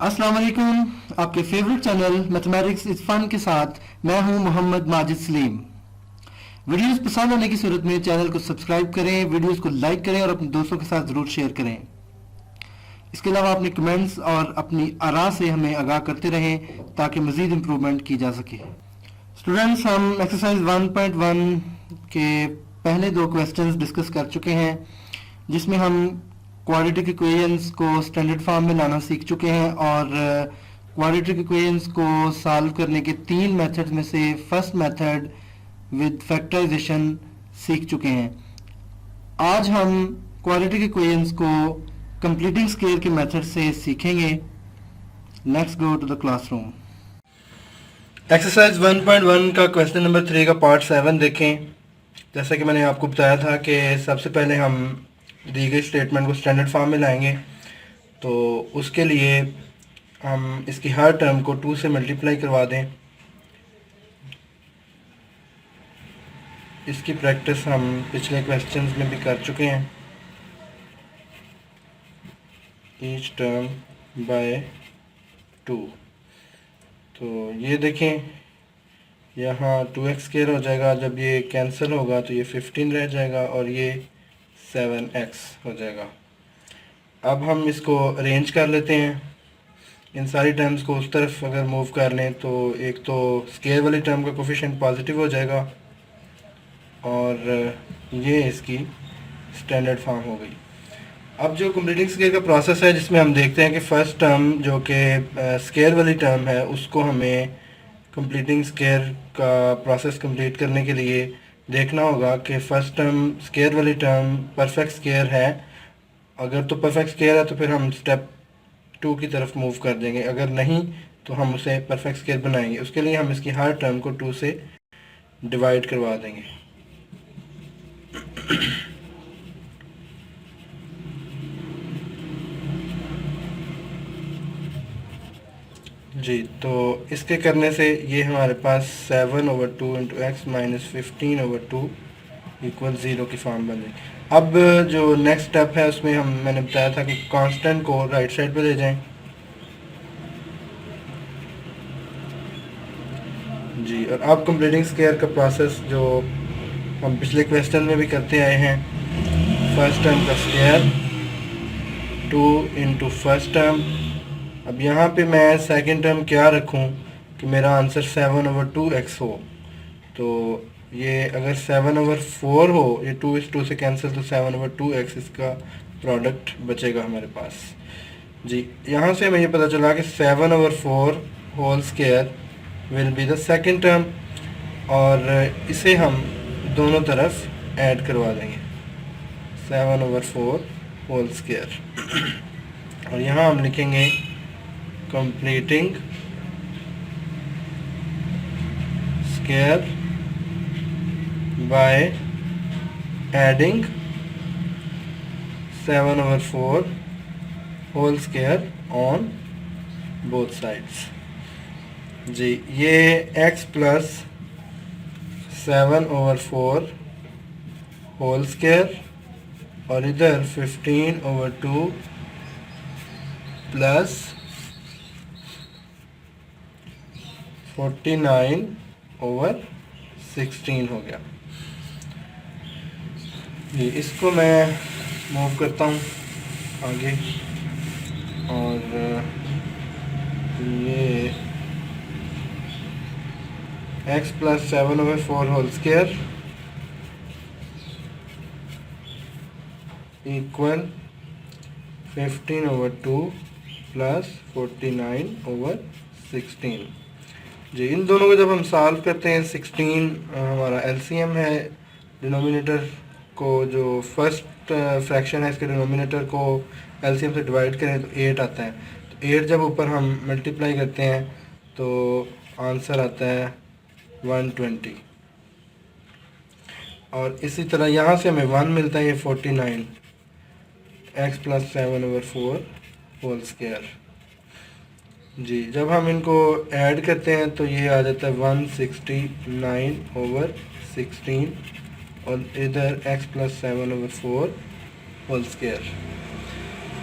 अस्सलाम वालेकुम। आपके favourite channel mathematics is fun के साथ मैं हूं मोहम्मद माजिद सलीम। वीडियोस पसंद आने की सूरत में चैनल को सब्सक्राइब करें, वीडियोस को लाइक करें और अपने दोस्तों के साथ ज़रूर शेयर करें। इसके अलावा अपने कमेंट्स और अपनी आरा से हमें आगाह करते रहें ताकि मज़ीद इम्प्रूवमेंट की जा सके। स्टूडेंट्स, हम एक्सरसाइज 1.1 के पहले दो क्वेश्चंस डिस्कस कर चुके हैं जिसमें हम क्वाड्रेटिक इक्वेशंस को स्टैंडर्ड फॉर्म में लाना सीख चुके हैं और क्वाड्रेटिक इक्वेशंस को सॉल्व करने के तीन मेथड्स में से फर्स्ट मेथड विद फैक्टराइजेशन सीख चुके हैं। आज हम क्वाड्रेटिक इक्वेशंस को कंप्लीटिंग स्केयर के मेथड से सीखेंगे। Let's go to the classroom. Exercise 1.1 का क्वेश्चन नंबर 3 का पार्ट 7 देखें। जैसा कि मैंने आपको बताया था कि सबसे पहले हम दी गई स्टेटमेंट को स्टैंडर्ड फॉर्म में लाएंगे, तो उसके लिए हम इसकी हर टर्म को 2 से मल्टीप्लाई करवा दें। इसकी प्रैक्टिस हम पिछले क्वेश्चंस में भी कर चुके हैं। ईच टर्म बाय 2, तो ये देखें यहाँ 2x स्क्वायर हो जाएगा, जब ये कैंसिल होगा तो ये 15 रह जाएगा और ये 7x हो जाएगा। अब हम इसको अरेंज कर लेते हैं। इन सारी टर्म्स को उस तरफ अगर मूव कर लें तो एक तो स्केयर वाली टर्म का कोफिशिएंट पॉजिटिव हो जाएगा और ये इसकी स्टैंडर्ड फॉर्म हो गई। अब जो कंप्लीटिंग स्केयर का प्रोसेस है जिसमें हम देखते हैं कि फ़र्स्ट टर्म जो कि स्केयर वाली टर्म है उसको हमें कंप्लीटिंग स्केयर का प्रोसेस कंप्लीट करने के लिए देखना होगा कि फ़र्स्ट टर्म स्केयर वाली टर्म परफेक्ट स्केयर है। अगर तो परफेक्ट स्केयर है तो फिर हम स्टेप 2 की तरफ मूव कर देंगे, अगर नहीं तो हम उसे परफेक्ट स्केयर बनाएंगे। उसके लिए हम इसकी हर टर्म को 2 से डिवाइड करवा देंगे। जी, तो इसके करने से ये हमारे पास 7/2 इंटू एक्स माइनस 15/2 इक्वल 0 की फॉर्म बन गई। अब जो नेक्स्ट स्टेप है उसमें मैंने बताया था कि कांस्टेंट को राइट साइड पे ले जाएं। जी, और अब कंप्लीटिंग स्केयर का प्रोसेस जो हम पिछले क्वेश्चन में भी करते आए हैं, फर्स्ट टर्म का स्केयर 2 इंटू फर्स्ट टर्म। अब यहाँ पे मैं सेकंड टर्म क्या रखूँ कि मेरा आंसर 7/2x हो। तो ये अगर 7/4 हो, ये 2 इस 2 से कैंसिल, तो 7/2x इसका प्रोडक्ट बचेगा हमारे पास। जी, यहाँ से हमें ये पता चला कि 7/4 whole square will be the second term और इसे हम दोनों तरफ ऐड करवा देंगे 7/4 होल स्केयर। और यहाँ हम लिखेंगे completing square by adding 7/4 whole square on both sides। जी, ये x प्लस 7/4 होल स्क्वायर और इधर 15/2 प्लस 49/16 हो गया। जी, इसको मैं मूव करता हूँ आगे और ये x plus 7/4 whole square equal 15/2 plus 49/16। जी, इन दोनों को जब हम सॉल्व करते हैं, 16 हमारा एलसीएम है। डिनोमिनेटर को जो फर्स्ट फ्रैक्शन है इसके डिनोमिनेटर को एलसीएम से डिवाइड करें तो 8 आता है। तो 8 जब ऊपर हम मल्टीप्लाई करते हैं तो आंसर आता है 120। और इसी तरह यहाँ से हमें 1 मिलता है, ये 49 x प्लस 7/4 होल स्क्वायर। जी, जब हम इनको ऐड करते हैं तो ये आ जाता है 169/16 और इधर x प्लस 7/4 होल स्क्वायर।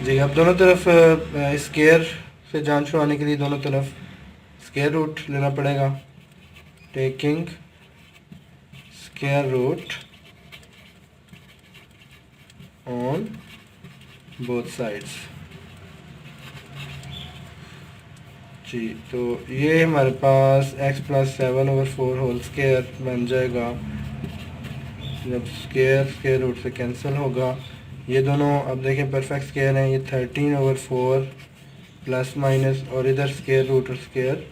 जी, अब दोनों तरफ स्क्वायर से जान छुड़ाने के लिए दोनों तरफ स्क्वायर रूट लेना पड़ेगा। Taking square root on both sides. जी, तो ये हमारे पास x प्लस 7/4 होल स्क्वायर बन जाएगा जब स्क्वायर रूट से कैंसिल होगा। ये दोनों अब देखें परफेक्ट स्क्वायर हैं, ये 13/4 प्लस माइनस और इधर स्क्वायर रूट और स्क्वायर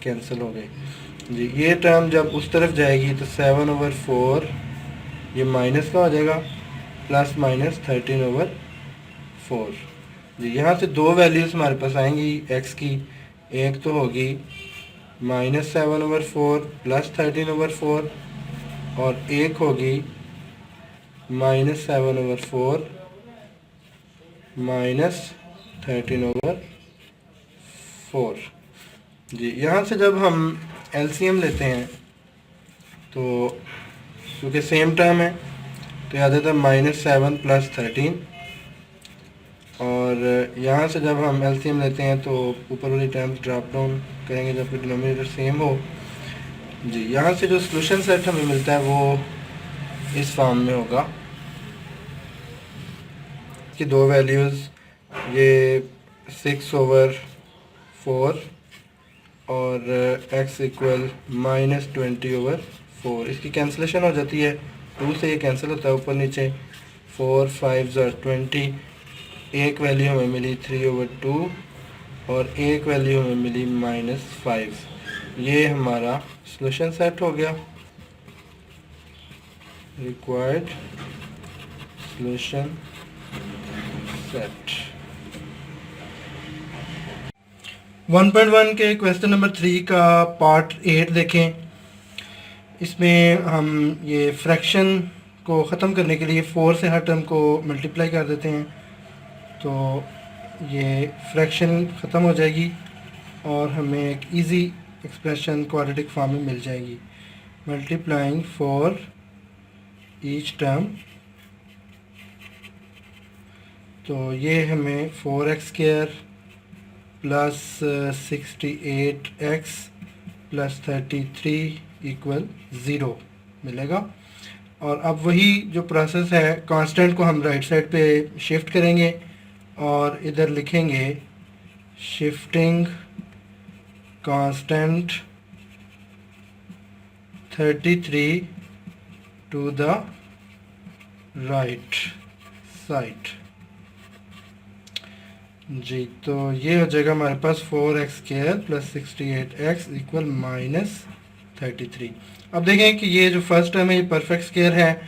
कैंसिल हो गए। जी, ये टर्म जब उस तरफ जाएगी तो 7/4 ये माइनस का हो जाएगा, प्लस माइनस 13/4। जी, यहाँ से दो वैल्यूज़ हमारे पास आएंगी x की। एक तो होगी -7/4 प्लस 13/4 और एक होगी -7/4 माइनस 13/4। जी, यहाँ से जब हम एलसीएम लेते हैं तो क्योंकि सेम टर्म है तो याद आता है -7 प्लस 13, और यहाँ से जब हम एलसीएम लेते हैं तो ऊपर वाली टर्म्स ड्रॉप डाउन करेंगे जब डिनोमिनेटर सेम हो। जी, यहाँ से जो सॉल्यूशन सेट हमें मिलता है वो इस फॉर्म में होगा कि दो वैल्यूज़ ये 6/4 और x इक्वल -20/4, इसकी कैंसिलेशन हो जाती है, 2 से ये कैंसिल होता है ऊपर नीचे, 4 5 20। एक वैल्यू हमें मिली 3/2 और एक वैल्यू हमें मिली -5। ये हमारा सॉल्यूशन सेट हो गया। Required solution set. 1.1 के क्वेश्चन नंबर 3 का पार्ट 8 देखें। इसमें हम ये फ्रैक्शन को ख़त्म करने के लिए 4 से हर टर्म को मल्टीप्लाई कर देते हैं तो ये फ्रैक्शन ख़त्म हो जाएगी और हमें एक इजी एक्सप्रेशन क्वाड्रेटिक फॉर्म में मिल जाएगी। मल्टीप्लाइंग फॉर ईच टर्म, तो ये हमें 4x² plus 68x plus 33 equal 0 मिलेगा। और अब वही जो प्रोसेस है, कांस्टेंट को हम राइट साइड पे शिफ्ट करेंगे और इधर लिखेंगे shifting constant 33 to the right side. जी, तो ये हो जाएगा हमारे पास 4x² प्लस 68x इक्वल -33। अब देखें कि ये जो फर्स्ट टर्म है ये परफेक्ट स्क्वायर है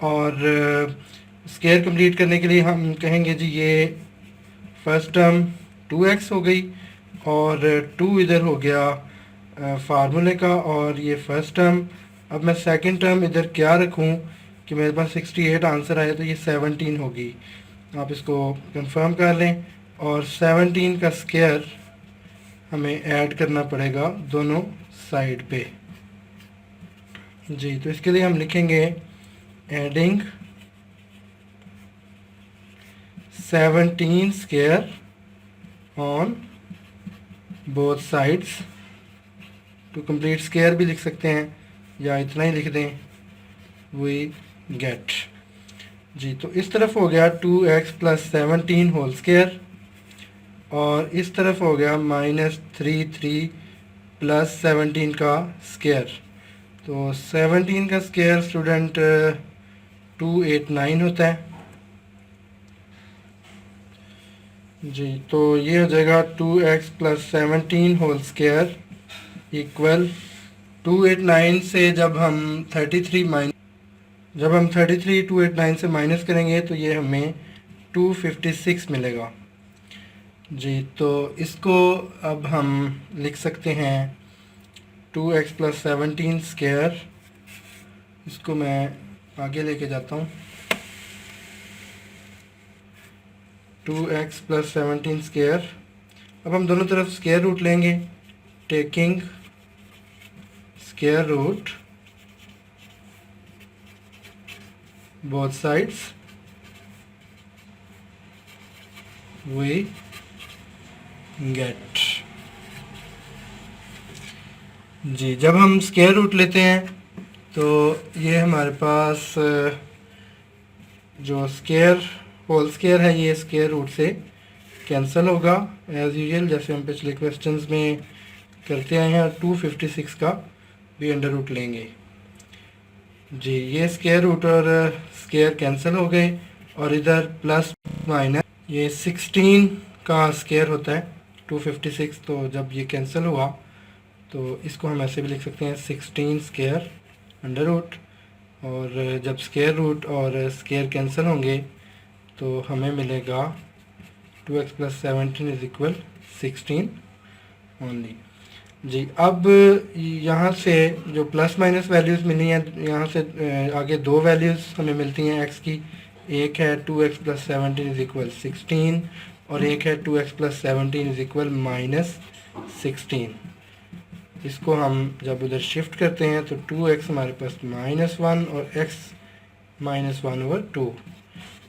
और स्क्वायर कंप्लीट करने के लिए हम कहेंगे जी ये फर्स्ट टर्म 2x हो गई और 2 इधर हो गया फार्मूले का और ये फर्स्ट टर्म। अब मैं सेकंड टर्म इधर क्या रखूं कि मेरे पास 68 आंसर आए तो ये 17 होगी। आप इसको कंफर्म कर लें और 17 का स्क्वायर हमें ऐड करना पड़ेगा दोनों साइड पे। जी, तो इसके लिए हम लिखेंगे adding 17 square on both sides. To complete square भी लिख सकते हैं या इतना ही लिख दें, वी गेट। जी, तो इस तरफ हो गया 2x प्लस 17 होल स्क्वायर और इस तरफ हो गया -33 प्लस 17 का स्क्वायर। तो 17 का स्क्वायर स्टूडेंट 289 होता है। जी, तो ये हो जाएगा 2x plus 17 whole square equal 289 से जब हम 33 289 से माइनस करेंगे तो ये हमें 256 मिलेगा। जी, तो इसको अब हम लिख सकते हैं 2x प्लस 17 स्क्वायर। इसको मैं आगे लेके जाता हूँ। 2x plus 17 square. अब हम दोनों तरफ स्क्वायर रूट लेंगे। Taking square root both sides we get. जी, जब हम स्क्वायर रूट लेते हैं तो ये हमारे पास जो स्क्वायर होल स्क्वायर है ये स्क्वायर रूट से कैंसिल होगा एज़ यूजुअल, जैसे हम पिछले क्वेश्चंस में करते आए हैं। 256 का भी अंडर रूट लेंगे। जी, ये स्क्वायर रूट और स्क्वायर कैंसिल हो गए और इधर प्लस माइनस ये 16 का स्क्वायर होता है 256, तो जब ये कैंसिल हुआ तो इसको हम ऐसे भी लिख सकते हैं 16 स्क्वायर अंडर रूट, और जब स्क्वायर रूट और स्क्वायर कैंसिल होंगे तो हमें मिलेगा 2x plus 17 is equal 16 only. जी, अब यहाँ से जो प्लस माइनस वैल्यूज़ मिली हैं, यहाँ से आगे दो वैल्यूज़ हमें मिलती हैं x की। एक है 2x प्लस 17 इज इक्वल 16 और एक है 2x plus 17 is equal minus 16। इसको हम जब उधर शिफ्ट करते हैं तो 2x हमारे पास -1 और x -1/2।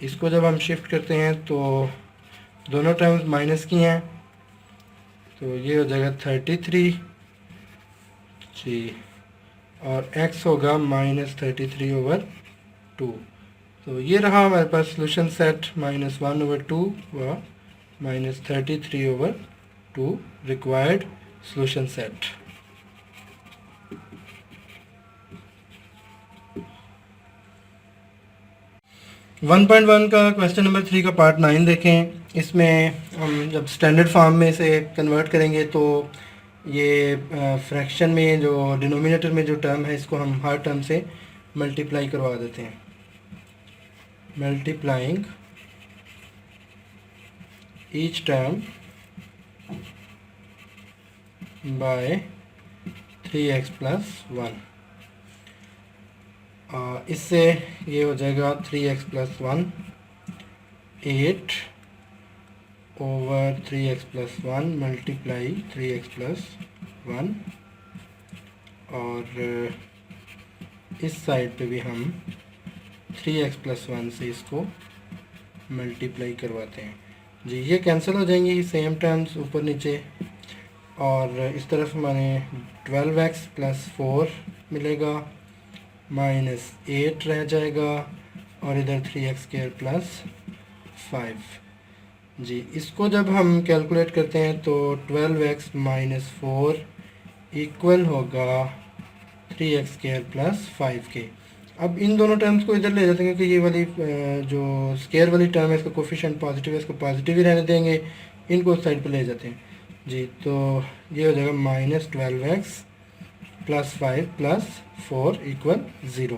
इसको जब हम शिफ्ट करते हैं तो दोनों टर्म्स माइनस की हैं, तो ये हो जाएगा 33 जी, और x होगा -33/2। तो ये रहा हमारे पास सोल्यूशन सेट -1/2 व -33/2 required solution set. One point one का क्वेश्चन नंबर 3 का पार्ट 9 देखें। इसमें हम जब स्टैंडर्ड फॉर्म में से कन्वर्ट करेंगे तो ये फ्रैक्शन में जो डिनोमिनेटर में जो टर्म है इसको हम हर टर्म से मल्टीप्लाई करवा देते हैं। Multiplying each term by 3x plus 1। इससे ये हो जाएगा 3x plus 1 8 over 3x plus 1 multiply 3x plus 1, और इस साइड पे भी हम 3x प्लस 1 से इसको मल्टीप्लाई करवाते हैं। जी, ये कैंसिल हो जाएंगी सेम टर्म्स ऊपर नीचे, और इस तरफ हमारे 12x प्लस 4 मिलेगा, -8 रह जाएगा, और इधर 3x स्क्वायर प्लस 5। जी, इसको जब हम कैलकुलेट करते हैं तो 12x माइनस 4 इक्वल होगा 3x स्क्वायर प्लस 5 के। अब इन दोनों टर्म्स को इधर ले जाते हैं, क्योंकि ये वाली जो स्क्वायर वाली टर्म है इसका कोफिशिएंट पॉजिटिव है, इसको पॉजिटिव ही रहने देंगे, इनको उस साइड पर ले जाते हैं। जी, तो ये हो जाएगा -12x प्लस 5 प्लस 4 इक्वल 0,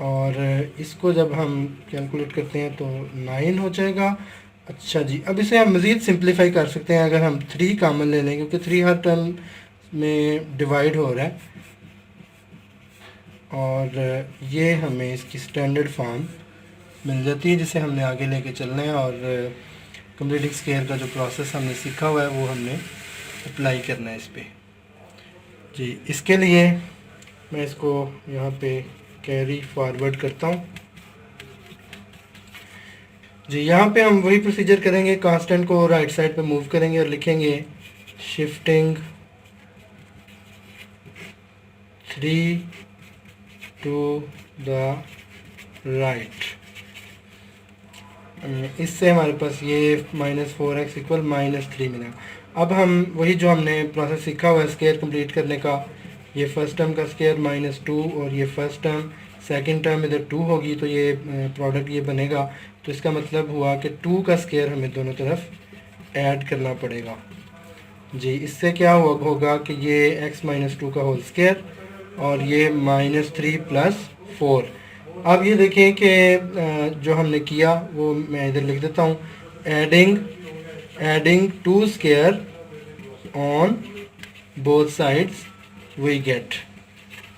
और इसको जब हम कैलकुलेट करते हैं तो 9 हो जाएगा। अच्छा जी, अब इसे हम मज़ीद सिंप्लीफाई कर सकते हैं अगर हम 3 कॉमन ले लें, क्योंकि 3 हर टर्म में डिवाइड हो रहा है, और ये हमें इसकी स्टैंडर्ड फॉर्म मिल जाती है जिसे हमने आगे लेके चलना है, और कंप्लीटिंग स्क्वायर का जो प्रोसेस हमने सीखा हुआ है वो हमने अप्लाई करना है इस पर। जी, इसके लिए मैं इसको यहाँ पे कैरी फॉरवर्ड करता हूँ। जी, यहाँ पे हम वही प्रोसीजर करेंगे, कांस्टेंट को राइट साइड पे मूव करेंगे और लिखेंगे शिफ्टिंग 3 टू द राइट। इससे हमारे पास ये -4x इक्वल -3 मिला। अब हम वही जो हमने प्रोसेस सीखा हुआ है स्क्वायर कंप्लीट करने का, ये फर्स्ट टर्म का स्क्वायर -2 और ये फर्स्ट टर्म, सेकंड टर्म इधर 2 होगी, तो ये प्रोडक्ट ये बनेगा। तो इसका मतलब हुआ कि 2 का स्क्वायर हमें दोनों तरफ ऐड करना पड़ेगा। जी, इससे क्या होगा कि ये x -2 का होल स्क्वायर और ये -3 प्लस 4। अब ये देखें कि जो हमने किया वो मैं इधर लिख देता हूँ, adding 2 square on both sides we get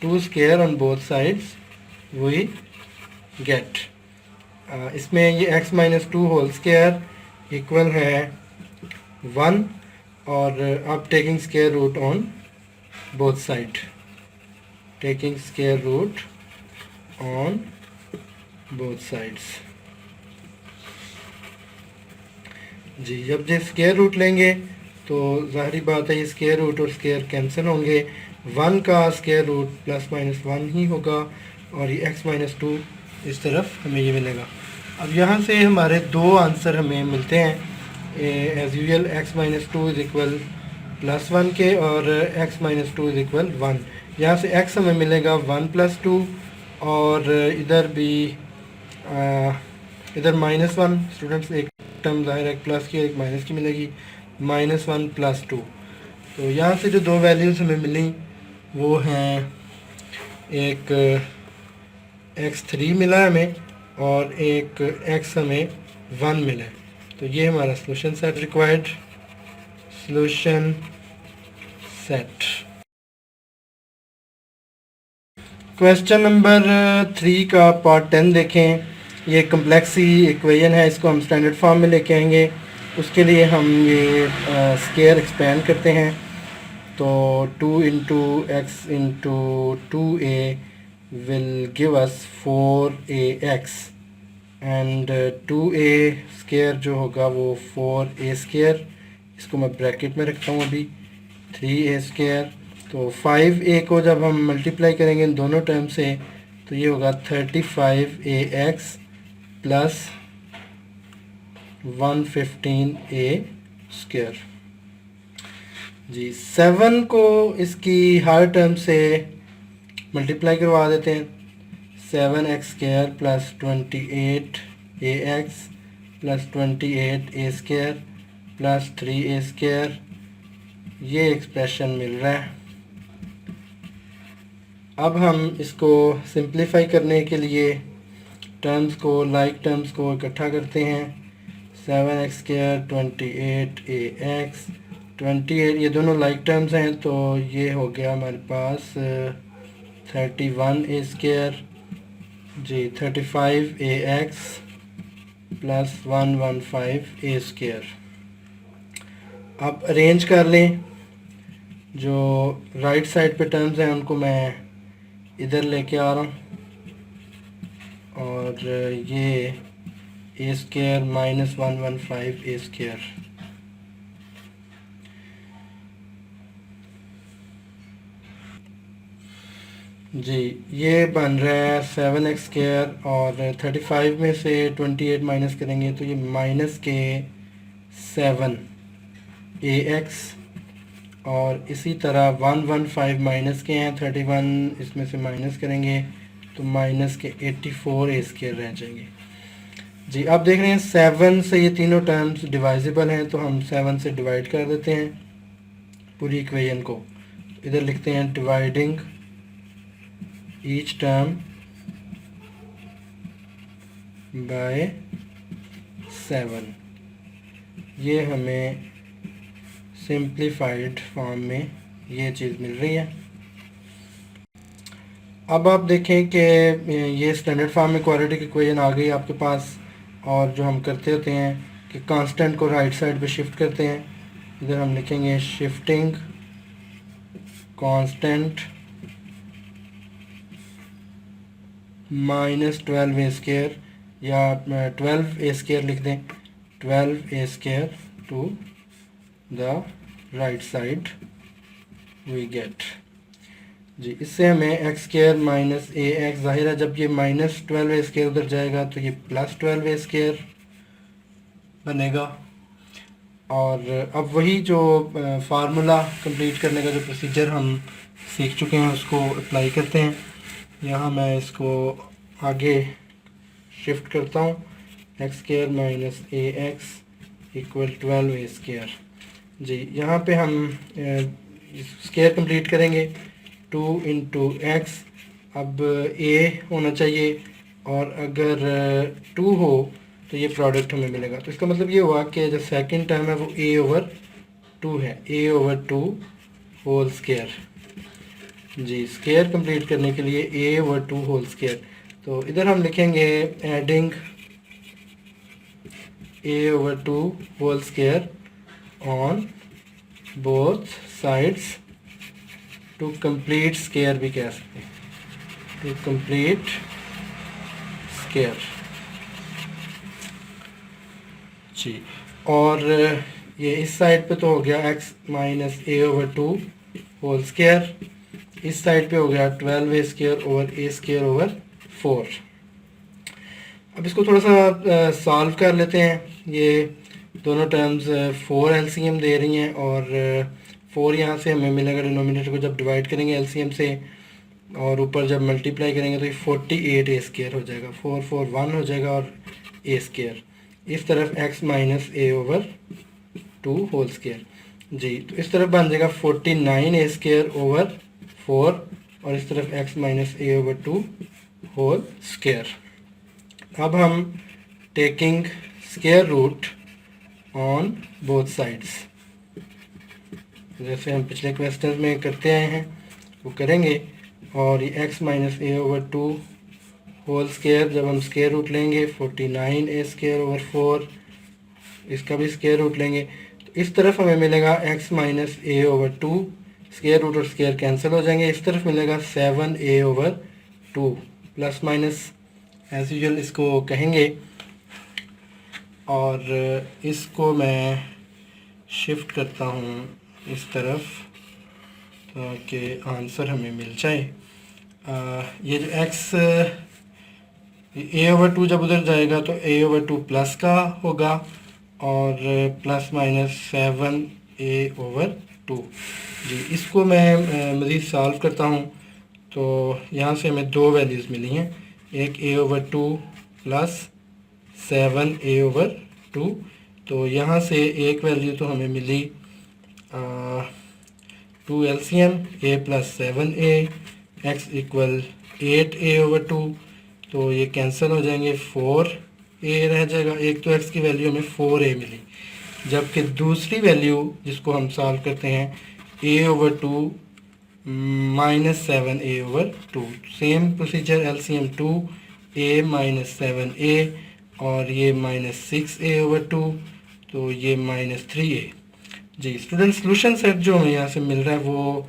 2 square on both sides we get. इसमें ये x -2 होल स्क्वायर इक्वल है 1, और अब taking square root on both side, taking square root on both sides. जी, जब ये स्क्वायर रूट लेंगे तो ज़ाहिरी बात है ये स्क्वायर रूट और स्क्वायर कैंसिल होंगे, 1 का स्क्वायर रूट प्लस माइनस 1 ही होगा और ये x माइनस 2 इस तरफ हमें ये मिलेगा। अब यहाँ से हमारे दो आंसर हमें मिलते हैं as usual, x minus 2 is equal plus 1 के और x माइनस 2 इज़ इक्वल 1। यहाँ से x हमें मिलेगा 1 प्लस 2 और इधर भी इधर माइनस 1, स्टूडेंट्स एक टर्म ज़ाहिर है प्लस की एक माइनस की मिलेगी, माइनस 1 प्लस 2। तो यहाँ से जो दो वैल्यूज़ हमें मिली वो हैं, एक x3 मिला है हमें और एक x हमें 1 मिला है। तो ये हमारा solution set required, solution set. Question number 3 का पार्ट 10 देखें। ये कम्प्लेक्स ही इक्वेशन है, इसको हम स्टैंडर्ड फॉर्म में लेके आएंगे। उसके लिए हम ये स्क्वायर एक्सपेंड करते हैं। तो 2 into x into 2a will give us 4ax and 2a square जो होगा वो 4a स्क्वायर, इसको मैं ब्रैकेट में रखता हूँ अभी, 3a स्क्वायर। तो 5a को जब हम मल्टीप्लाई करेंगे इन दोनों टर्म से तो ये होगा 35ax प्लस 115a स्क्वायर। जी, 7 को इसकी हर टर्म से मल्टीप्लाई करवा देते हैं। 7x square plus 28ax plus 28a square plus 3a square, ये एक्सप्रेशन मिल रहा है। अब हम इसको सिंप्लीफाई करने के लिए टर्म्स को, लाइक टर्म्स को इकट्ठा करते हैं। 7x स्क्वायर 28ax 28, ये दोनों लाइक टर्म्स हैं तो ये हो गया हमारे पास 31a स्क्वायर, जी 35ax प्लस 115a स्क्वायर। अब अरेंज कर लें, जो राइट साइड पे टर्म्स हैं उनको मैं इधर लेके आ रहा हूँ और ये a square minus 115a square, जी ये बन रहा है 7x स्क्वायर और 35 में से 28 माइनस करेंगे तो ये माइनस के 7ax और इसी तरह 115 माइनस के हैं 31, इसमें से माइनस करेंगे तो माइनस के 84a स्क्वायर रह जाएंगे। जी, अब देख रहे हैं 7 से ये तीनों टर्म्स डिवाइजिबल हैं तो हम 7 से डिवाइड कर देते हैं पूरी इक्वेशन को। इधर लिखते हैं डिवाइडिंग ईच टर्म बाय 7, ये हमें सिंप्लीफाइड फॉर्म में ये चीज़ मिल रही है। अब आप देखें कि ये स्टैंडर्ड फॉर्म में क्वाड्रेटिक इक्वेशन आ गई आपके पास, और जो हम करते होते हैं कि कांस्टेंट को राइट साइड पे शिफ्ट करते हैं। इधर हम लिखेंगे shifting constant minus 12a square, या 12a स्क्वायर लिख दें, 12a square to the right side we get. जी, इससे हमें x square minus a x, ज़ाहिर है जब ये माइनस 12a स्क्वायर उधर जाएगा तो ये प्लस 12a स्क्वायर बनेगा। और अब वही जो फार्मूला कंप्लीट करने का जो प्रोसीजर हम सीख चुके हैं उसको अप्लाई करते हैं। यहाँ मैं इसको आगे शिफ्ट करता हूँ, x square minus a x equal 12a square. जी, यहाँ पे हम स्क्वायर कंप्लीट करेंगे 2 इंटू एक्स, अब a होना चाहिए और अगर 2 हो तो ये प्रोडक्ट हमें मिलेगा। तो इसका मतलब ये हुआ कि जो सेकंड टर्म है वो a ओवर 2 है, a ओवर 2 होल स्क्वायर। जी, स्क्वायर कंप्लीट करने के लिए a ओवर 2 होल स्क्वायर, तो इधर हम लिखेंगे adding a over 2 whole square on both sides to complete square भी कह सकते हैं, टू कंप्लीट स्क्वायर। जी। और ये इस साइड पे तो हो गया x minus a over 2 whole square, इस साइड पे हो गया 12a square over a square over 4। अब इसको थोड़ा सा सॉल्व कर लेते हैं। ये दोनों टर्म्स 4 एलसीएम दे रही हैं और 4 यहाँ से हमें मिलेगा, डिनोमिनेटर को जब डिवाइड करेंगे एलसीएम से और ऊपर जब मल्टीप्लाई करेंगे तो ये 48 ए स्केयर हो जाएगा, 4 4 1 हो जाएगा और ए स्केयर। इस तरफ x minus a over 2 whole square. जी, तो इस तरफ बन जाएगा 49 ए स्केयर ओवर 4 और इस तरफ x minus a over 2 whole square. अब हम taking square root on both sides, जैसे हम पिछले क्वेश्चन में करते आए हैं वो करेंगे। और ये x minus a over 2 whole square जब हम स्केयर रूट लेंगे 49 ए स्केयर ओवर 4, इसका भी स्केयर रूट लेंगे तो इस तरफ हमें मिलेगा x minus a over 2, square root और स्केयर कैंसिल हो जाएंगे, इस तरफ मिलेगा 7a over 2 plus minus as usual इसको कहेंगे। और इसको मैं शिफ्ट करता हूँ इस तरफ ताकि आंसर हमें मिल जाए। ये जो x a ओवर 2 जब उधर जाएगा तो a ओवर 2 प्लस का होगा और प्लस माइनस 7a ओवर 2। जी, इसको मैं मज़ीद सॉल्व करता हूँ तो यहाँ से हमें दो वैल्यूज़ मिली हैं, एक a over 2 plus 7a over 2। तो यहाँ से एक वैल्यू तो हमें मिली 2 LCM a plus 7a x equal 8a over 2, तो ये कैंसिल हो जाएंगे, 4a रह जाएगा। एक तो x की वैल्यू हमें 4a मिली, जबकि दूसरी वैल्यू जिसको हम सॉल्व करते हैं a over 2 minus 7a over 2। Same procedure, LCM 2a minus 7a और ये माइनस 6a ओवर 2, तो ये माइनस 3a। जी स्टूडेंट, सोल्यूशन सेट जो हमें यहाँ से मिल रहा है वो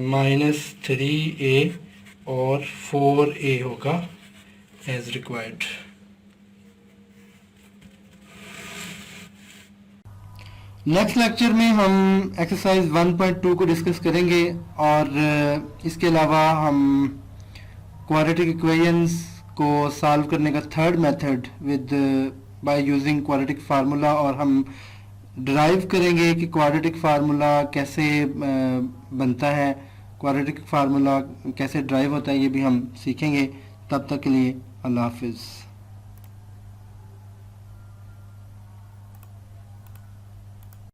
माइनस 3a और 4a होगा एज रिक्वायर्ड। नेक्स्ट लेक्चर में हम एक्सरसाइज 1.2 को डिस्कस करेंगे और इसके अलावा हम क्वाड्रेटिक इक्वेशंस को सॉल्व करने का third method with by using quadratic formula, और हम डिराइव करेंगे कि क्वाड्रेटिक फार्मूला कैसे बनता है, क्वाड्रेटिक फार्मूला कैसे ड्राइव होता है, ये भी हम सीखेंगे। तब तक के लिए अल्लाह हाफिज़।